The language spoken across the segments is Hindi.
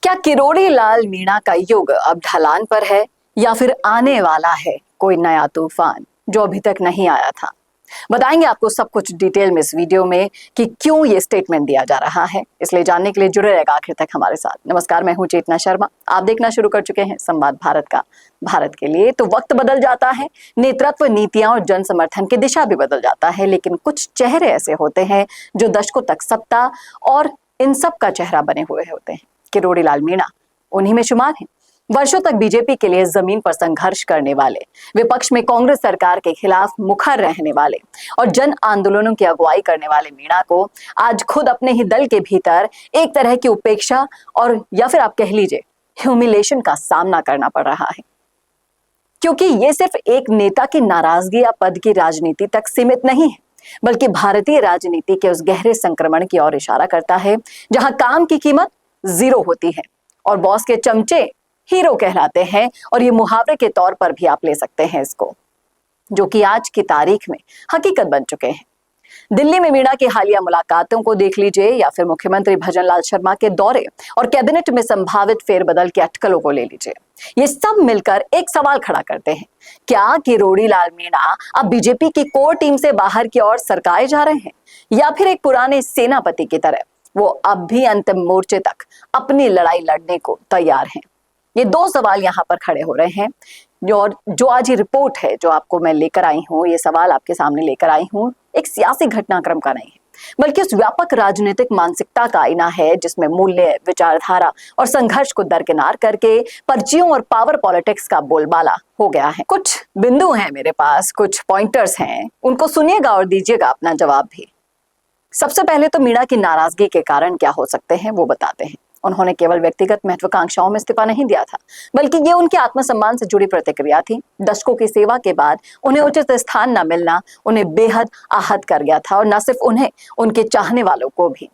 क्या किरोड़ी लाल मीणा का युग अब ढलान पर है या फिर आने वाला है कोई नया तूफान जो अभी तक नहीं आया था? बताएंगे आपको सब कुछ डिटेल में इस वीडियो में कि क्यों ये स्टेटमेंट दिया जा रहा है। इसलिए जानने के लिए जुड़े रहेगा आखिर तक हमारे साथ। नमस्कार, मैं हूं चेतना शर्मा। आप देखना शुरू कर चुके हैं संवाद भारत का। भारत के लिए तो वक्त बदल जाता है, नेतृत्व, नीतियां और जन समर्थन की दिशा भी बदल जाता है, लेकिन कुछ चेहरे ऐसे होते हैं जो दशकों तक सत्ता और इन सब का चेहरा बने हुए होते हैं। किरोड़ी लाल मीणा उन्हीं में शुमार हैं। वर्षों तक बीजेपी के लिए जमीन पर संघर्ष करने वाले, विपक्ष में कांग्रेस सरकार के खिलाफ मुखर रहने वाले और जन आंदोलनों की अगुवाई करने वाले मीणा को आज खुद अपने ही दल के भीतर एक तरह की उपेक्षा और या फिर आप कह लीजिए ह्यूमिलेशन का सामना करना पड़ रहा है, क्योंकि ये सिर्फ एक नेता की नाराजगी या पद की राजनीति तक सीमित नहीं है, बल्कि भारतीय राजनीति के उस गहरे संक्रमण की ओर इशारा करता है जहां काम की कीमत जीरो होती है और बॉस के चमचे हीरो कहलाते हैं। और ये मुहावरे के तौर पर भी आप ले सकते हैं इसको, जो कि आज की तारीख में हकीकत बन चुके हैं। दिल्ली में मीणा की हालिया मुलाकातों को देख लीजिए या फिर मुख्यमंत्री भजनलाल शर्मा के दौरे और कैबिनेट में संभावित फेरबदल की अटकलों को ले लीजिए, ये सब मिलकर एक सवाल खड़ा करते हैं। क्या किरोड़ी लाल मीणा अब बीजेपी की कोर टीम से बाहर की ओर सरकाए जा रहे हैं या फिर एक पुराने सेनापति की तरह वो अब भी अंतिम मोर्चे तक अपनी लड़ाई लड़ने को तैयार हैं? ये दो सवाल यहाँ पर खड़े हो रहे हैं। जो आज ये रिपोर्ट है जो आपको मैं लेकर आई हूँ, ये सवाल आपके सामने लेकर आई हूँ, एक सियासी घटनाक्रम का नहीं है, बल्कि उस व्यापक राजनीतिक मानसिकता का आईना है जिसमें मूल्य, विचारधारा और संघर्ष को दरकिनार करके पर्चियों और पावर पॉलिटिक्स का बोलबाला हो गया है। कुछ बिंदु हैं मेरे पास, कुछ पॉइंटर्स हैं, उनको सुनिएगा और दीजिएगा अपना जवाब भी। सबसे पहले तो मीणा की नाराजगी के कारण क्या हो सकते हैं वो बताते हैं। उन्होंने केवल व्यक्तिगत महत्वाकांक्षाओं में इस्तीफा नहीं दिया था, बल्कि ये उनके आत्मसम्मान से जुड़ी प्रतिक्रिया थी। दशकों की सेवा के बाद उन्हें उचित स्थान न मिलना उन्हें बेहद आहत कर गया था, और न सिर्फ उन्हें, उनके चाहने वालों को भी।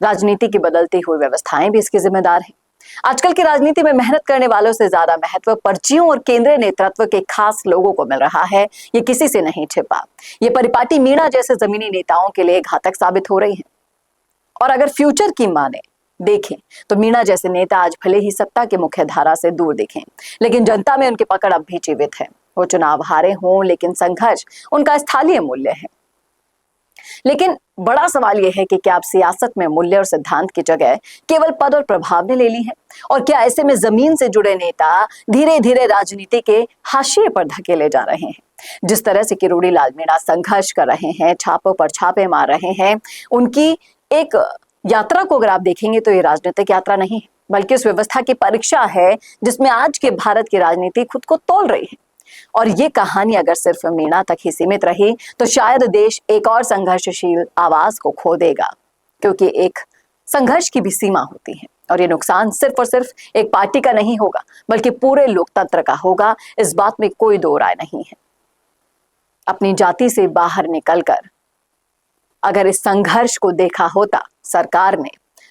राजनीति की बदलती हुई व्यवस्थाएं भी इसकी जिम्मेदार हैं। आजकल की राजनीति में मेहनत करने वालों से ज्यादा महत्व पर्चियों और केंद्रीय नेतृत्व के खास लोगों को मिल रहा है, ये किसी से नहीं छिपा। ये परिपाटी मीणा जैसे जमीनी नेताओं के लिए घातक साबित हो रही है। और अगर फ्यूचर की माने देखें तो मीणा जैसे नेता आज भले ही सत्ता के मुख्य धारा से दूर दिखें, लेकिन जनता में उनकी पकड़ अब भी जीवित है। वो चुनाव हारे हों, लेकिन संघर्ष उनका स्थलीय मूल्य है। लेकिन बड़ा सवाल यह है कि क्या अब सियासत में मूल्य और सिद्धांत की जगह केवल पद और प्रभाव ने ले ली है? और क्या ऐसे में जमीन से जुड़े नेता धीरे धीरे राजनीति के हाशिए पर धकेले जा रहे हैं? जिस तरह से किरोड़ी लाल मीणा संघर्ष कर रहे हैं, छापों पर छापे मार रहे हैं, उनकी एक यात्रा को अगर आप देखेंगे तो ये राजनीतिक यात्रा नहीं है, बल्कि उस व्यवस्था की परीक्षा है जिसमें आज के भारत की राजनीति खुद को तोल रही है। और ये कहानी अगर सिर्फ मीणा तक ही सीमित रही तो शायद देश एक और संघर्षशील आवाज को खो देगा, क्योंकि एक संघर्ष की भी सीमा होती है और ये नुकसान सिर्फ और सिर्फ एक पार्टी का नहीं होगा, बल्कि पूरे लोकतंत्र का होगा। इस बात में कोई दो राय नहीं है। अपनी जाति से बाहर निकलकर अगर इस संघर्ष को देखा होता सरकार ने,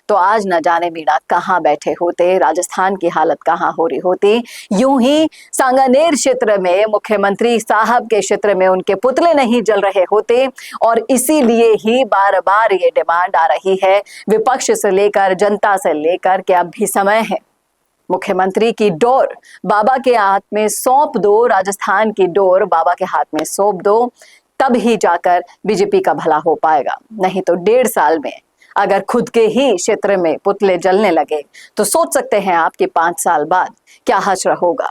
तो आज न जाने मीणा कहां बैठे होते, राजस्थान की हालत कहां हो रही होती। यूं ही सांगानेर क्षेत्र में मुख्यमंत्री साहब के क्षेत्र में उनके पुतले नहीं जल रहे होते। और इसीलिए ही बार बार ये डिमांड आ रही है विपक्ष से लेकर जनता से लेकर कि अब भी समय है, मुख्यमंत्री की डोर बाबा के हाथ में सौंप दो, राजस्थान की डोर बाबा के हाथ में सौंप दो, तब ही जाकर बीजेपी का भला हो पाएगा। नहीं तो 1.5 साल में अगर खुद के ही क्षेत्र में पुतले जलने लगे तो सोच सकते हैं आप कि 5 साल बाद क्या हश्र होगा।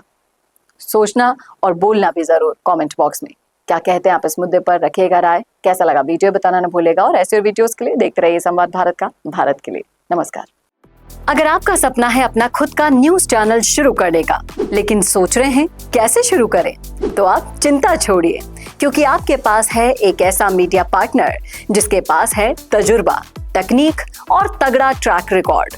सोचना और बोलना भी जरूर कमेंट बॉक्स में। क्या कहते हैं आप इस मुद्दे पर? रखिएगा राय। कैसा लगा वीडियो बताना न भूलेगा, और ऐसे वीडियोस के लिए देखते रहिए संवाद भारत का। भारत के लिए नमस्कार। अगर आपका सपना है अपना खुद का न्यूज चैनल शुरू करने का, लेकिन सोच रहे हैं कैसे शुरू करें, तो आप चिंता छोड़िए, क्योंकि आपके पास है एक ऐसा मीडिया पार्टनर जिसके पास है तजुर्बा, तकनीक और तगड़ा ट्रैक रिकॉर्ड।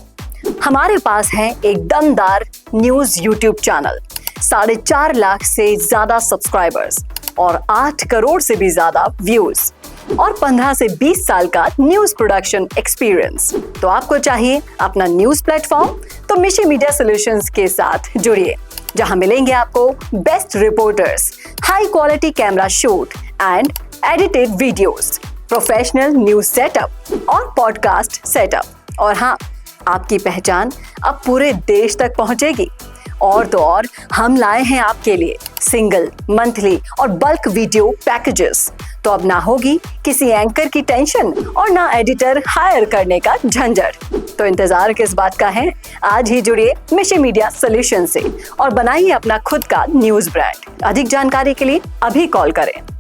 हमारे पास है एक दमदार न्यूज यूट्यूब चैनल, 4.5 लाख से ज्यादा सब्सक्राइबर्स और 8 करोड़ से भी ज्यादा व्यूज और 15 से 20 साल का न्यूज प्रोडक्शन एक्सपीरियंस। तो आपको चाहिए अपना न्यूज प्लेटफॉर्म, तो मिशी मीडिया सॉल्यूशंस के साथ जुड़िए, जहां मिलेंगे आपको best reporters, high quality camera shoot and edited videos, professional news setup और पॉडकास्ट सेटअप। और हाँ, आपकी पहचान अब पूरे देश तक पहुंचेगी। और तो और हम लाए हैं आपके लिए सिंगल, मंथली और बल्क वीडियो पैकेजेस। तो अब ना होगी किसी एंकर की टेंशन और ना एडिटर हायर करने का झंझट। तो इंतजार किस बात का है? आज ही जुड़िए मिशी मीडिया सॉल्यूशन से और बनाइए अपना खुद का न्यूज ब्रांड। अधिक जानकारी के लिए अभी कॉल करें।